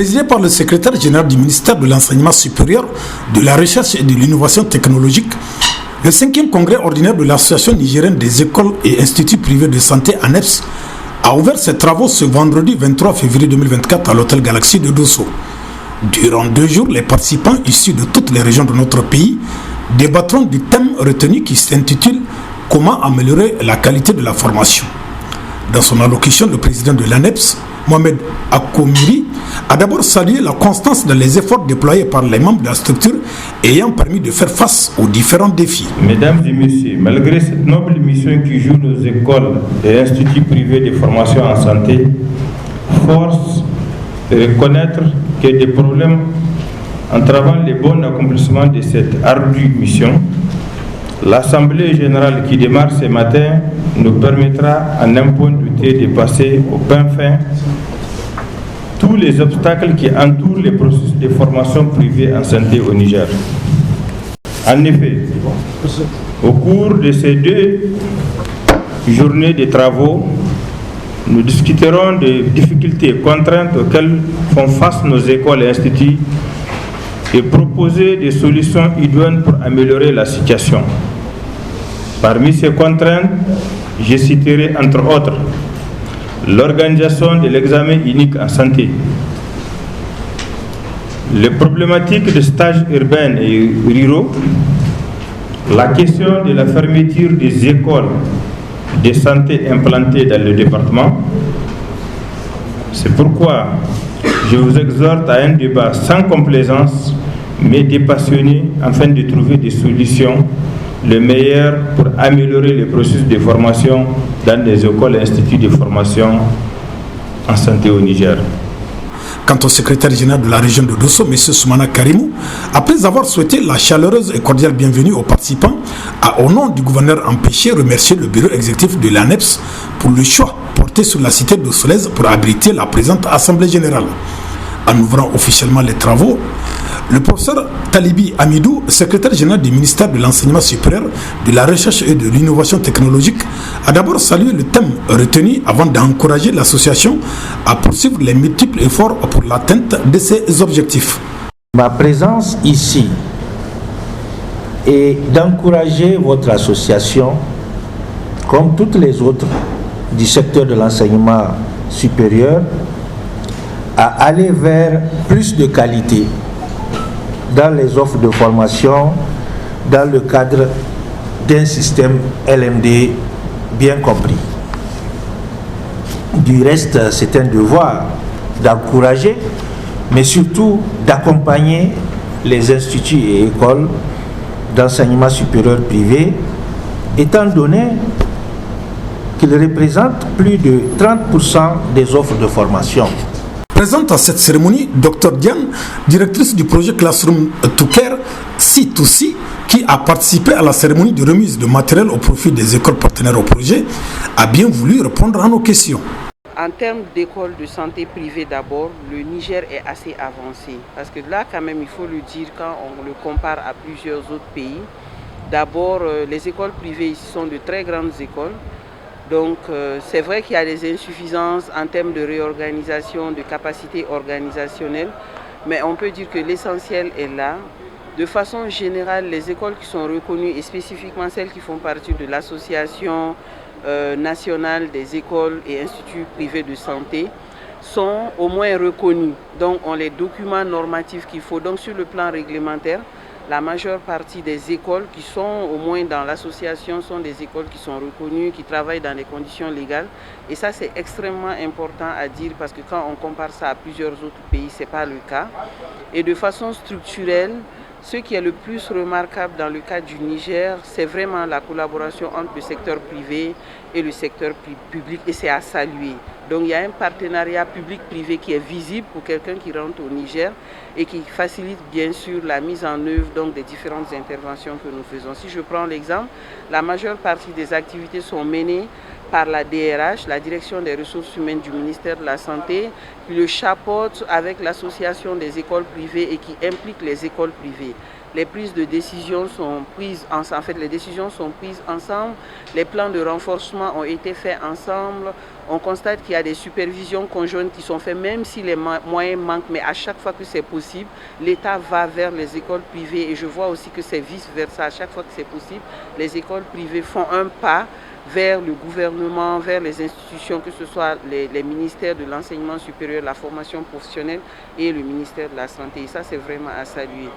Présidé par le secrétaire général du ministère de l'Enseignement supérieur, de la Recherche et de l'Innovation technologique, le 5e congrès ordinaire de l'Association nigérienne des écoles et instituts privés de santé ANEPS a ouvert ses travaux ce vendredi 23 février 2024 à l'hôtel Galaxy de Dosso. Durant 2 jours, les participants issus de toutes les régions de notre pays débattront du thème retenu qui s'intitule « Comment améliorer la qualité de la formation ». Dans son allocution, le président de l'ANEPS, Mohamed Akomiri, a d'abord salué la constance dans les efforts déployés par les membres de la structure ayant permis de faire face aux différents défis. Mesdames et messieurs, malgré cette noble mission qui joue nos écoles et instituts privés de formation en santé, force est de reconnaître que des problèmes entravant le bon accomplissement de cette ardue mission. L'Assemblée générale qui démarre ce matin nous permettra en un point douté de passer au pain fin tous les obstacles qui entourent les processus de formation privée en santé au Niger. En effet, au cours de ces 2 journées de travaux, nous discuterons des difficultés et contraintes auxquelles font face nos écoles et instituts et proposer des solutions idoines pour améliorer la situation. Parmi ces contraintes, je citerai entre autres l'organisation de l'examen unique en santé, les problématiques de stages urbains et ruraux, la question de la fermeture des écoles de santé implantées dans le département. C'est pourquoi je vous exhorte à un débat sans complaisance, mais dépassionné, afin de trouver des solutions les meilleures pour améliorer le processus de formation dans les écoles et instituts de formation en santé au Niger. Quant au secrétaire général de la région de Dosso, M. Soumana Karimou, après avoir souhaité la chaleureuse et cordiale bienvenue aux participants, a au nom du gouverneur empêché remercier le bureau exécutif de l'ANEPS pour le choix porté sur la cité de Solèze pour abriter la présente Assemblée générale. En ouvrant officiellement les travaux, le professeur Talibi Amidou, secrétaire général du ministère de l'Enseignement supérieur, de la Recherche et de l'Innovation technologique, a d'abord salué le thème retenu avant d'encourager l'association à poursuivre les multiples efforts pour l'atteinte de ses objectifs. Ma présence ici est d'encourager votre association, comme toutes les autres du secteur de l'enseignement supérieur, à aller vers plus de qualité dans les offres de formation dans le cadre d'un système LMD bien compris. Du reste, c'est un devoir d'encourager, mais surtout d'accompagner les instituts et écoles d'enseignement supérieur privé, étant donné qu'ils représentent plus de 30% des offres de formation. Présente à cette cérémonie, Dr Diane, directrice du projet Classroom to Care C2C, qui a participé à la cérémonie de remise de matériel au profit des écoles partenaires au projet, a bien voulu répondre à nos questions. En termes d'écoles de santé privées d'abord, le Niger est assez avancé. Parce que là, quand même, il faut le dire, quand on le compare à plusieurs autres pays, d'abord, les écoles privées ici sont de très grandes écoles. Donc c'est vrai qu'il y a des insuffisances en termes de réorganisation, de capacité organisationnelle, mais on peut dire que l'essentiel est là. De façon générale, les écoles qui sont reconnues, et spécifiquement celles qui font partie de l'association nationale des écoles et instituts privés de santé, sont au moins reconnues. Donc on les documents normatifs qu'il faut. Donc sur le plan réglementaire, la majeure partie des écoles qui sont au moins dans l'association sont des écoles qui sont reconnues, qui travaillent dans des conditions légales. Et ça, c'est extrêmement important à dire parce que quand on compare ça à plusieurs autres pays, ce n'est pas le cas. Et de façon structurelle, ce qui est le plus remarquable dans le cas du Niger, c'est vraiment la collaboration entre le secteur privé et le secteur public, et c'est à saluer. Donc il y a un partenariat public-privé qui est visible pour quelqu'un qui rentre au Niger et qui facilite bien sûr la mise en œuvre donc, des différentes interventions que nous faisons. Si je prends l'exemple, la majeure partie des activités sont menées par la DRH, la Direction des ressources humaines du ministère de la Santé, qui le chapeaute avec l'association des écoles privées et qui implique les écoles privées. les prises de décision sont prises ensemble. En fait, les décisions sont prises ensemble. Les plans de renforcement ont été faits ensemble. On constate qu'il y a des supervisions conjointes qui sont faites, même si les moyens manquent, mais à chaque fois que c'est possible, l'État va vers les écoles privées. Et je vois aussi que c'est vice-versa. À chaque fois que c'est possible, les écoles privées font un pas vers le gouvernement, vers les institutions, que ce soit les ministères de l'enseignement supérieur, la formation professionnelle et le ministère de la Santé. Et ça, c'est vraiment à saluer.